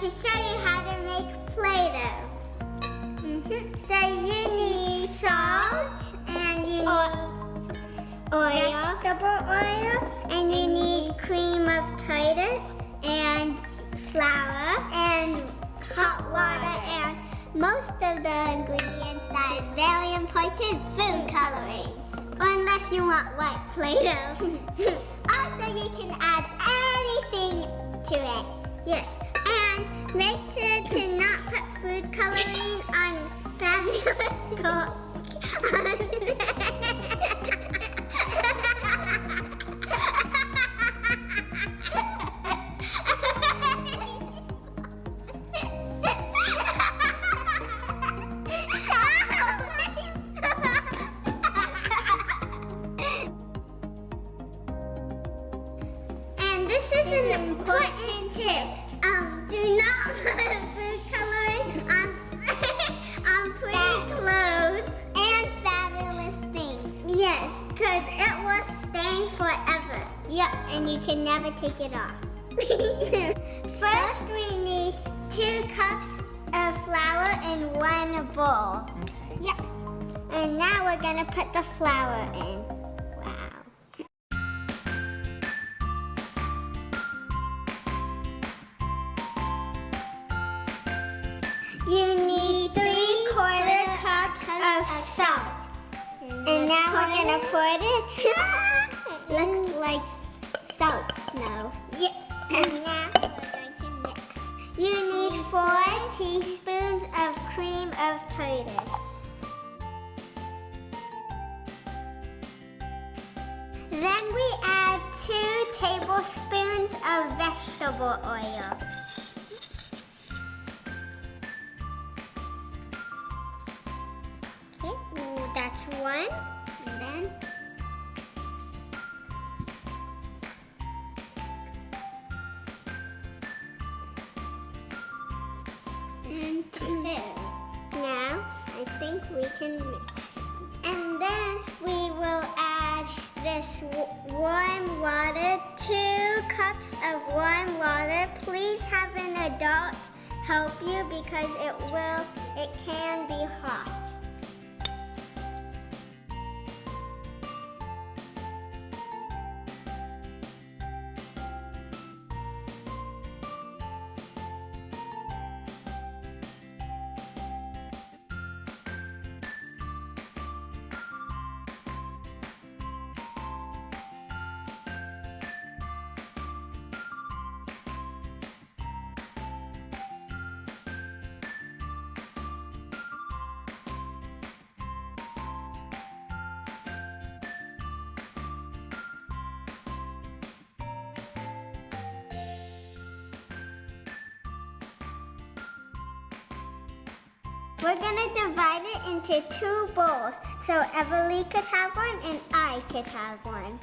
to show you how to make Play-Doh. So you need salt, and you need vegetable oil, and you need cream of tartar, and flour, and hot water, and most of the ingredients that is very important, food coloring. Unless you want white Play-Doh. Also, you can add anything to it. Yes, and make sure to not put food coloring on fabulous gold. This is an important tip. Do not put food coloring on pretty clothes and fabulous things. Yes, because it will stain forever. Yep, and you can never take it off. First, we need 2 cups of flour in 1 bowl. Okay. Yep. And now we're gonna put the flour in. You need 3/4 cups of salt. And now we're gonna pour it in. Looks like salt snow. Yeah. And now we're going to mix. You need 4 teaspoons of cream of tartar. Then we add 2 tablespoons of vegetable oil. That's 1, and then and 2. Now I think we can mix, and then we will add this warm water, 2 cups of warm water. Please have an adult help you because it can be hot. We're gonna divide it into 2 bowls, so Everly could have one and I could have one.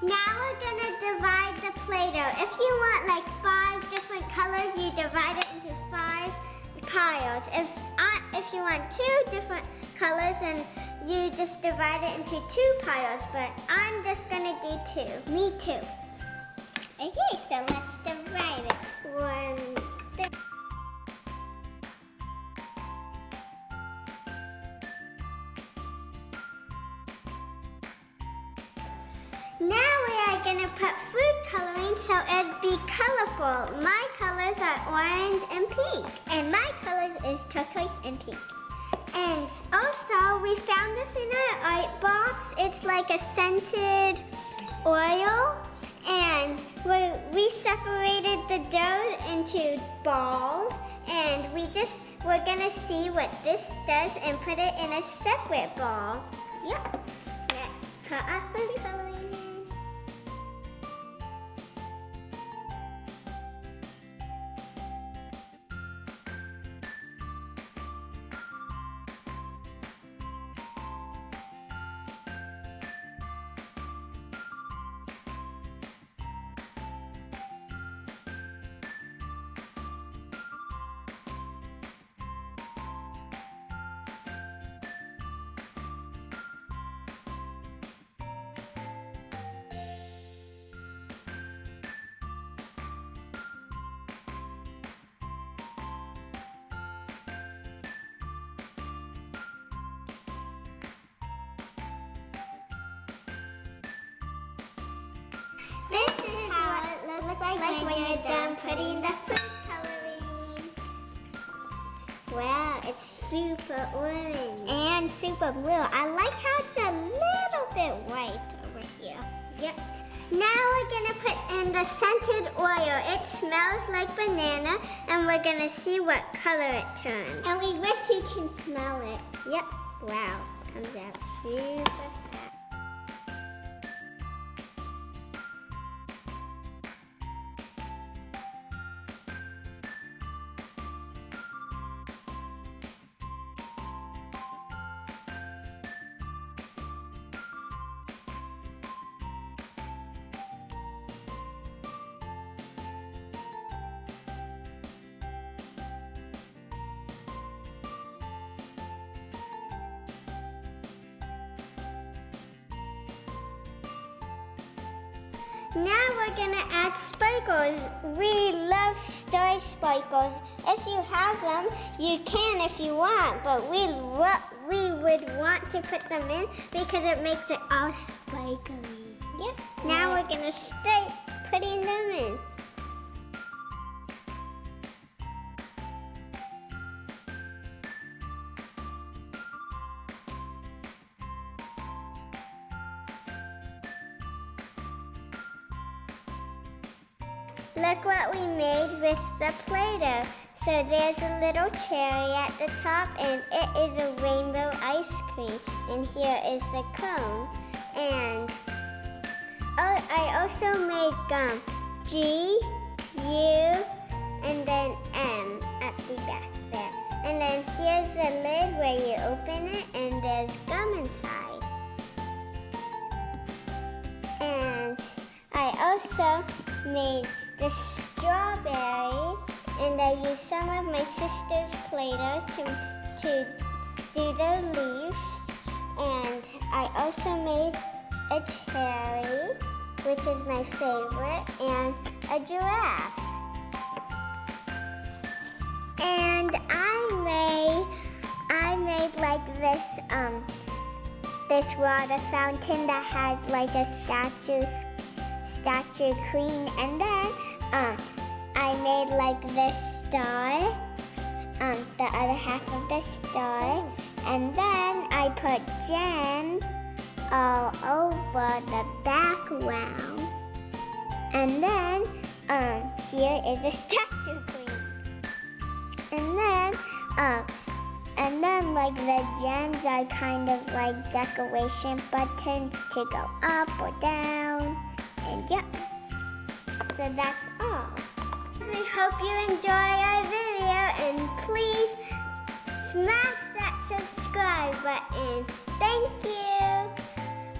Now we're gonna divide the Play-Doh. If you want like 5 different colors, you divide it into 5 piles. If you want 2 different colors, then you just divide it into 2 piles, but I'm just gonna do 2. Me too. Okay, so let's divide it. 1, 2. Now we are gonna put food coloring so it'd be colorful. My colors are orange and pink, and my colors is turquoise and pink. And also, we found this in our art box. It's like a scented oil. And we separated the dough into balls, and we're gonna see what this does and put it in a separate ball. Yep. Let's put our food coloring in. looks like when you're done putting the food coloring. Wow, it's super orange. And super blue. I like how it's a little bit white over here. Yep. Now we're gonna put in the scented oil. It smells like banana, and we're gonna see what color it turns. And we wish you can smell it. Yep. Wow, comes out super fast. Now we're gonna add sparkles. We love star sparkles. If you have them, you can if you want, but we would want to put them in because it makes it all sparkly. Yep. Now we're gonna start putting them in. Look what we made with the Play-Doh. So there's a little cherry at the top, and it is a rainbow ice cream. And here is the cone. And I also made gum. G, U, and then M at the back there. And then here's the lid where you open it, and there's gum inside. And I also made the strawberry, and I used some of my sister's Play-Dohs to do the leaves. And I also made a cherry, which is my favorite, and a giraffe. And I made like this water fountain that has like a statue queen, and then I made like this star, the other half of the star, and then I put gems all over the background, and then here is a statue queen, and then like the gems are kind of like decoration buttons to go up or down. And yep, so that's all. We hope you enjoy our video, and please smash that subscribe button. Thank you.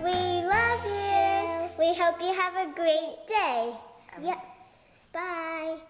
We love you. We hope you have a great day. Yep. Bye.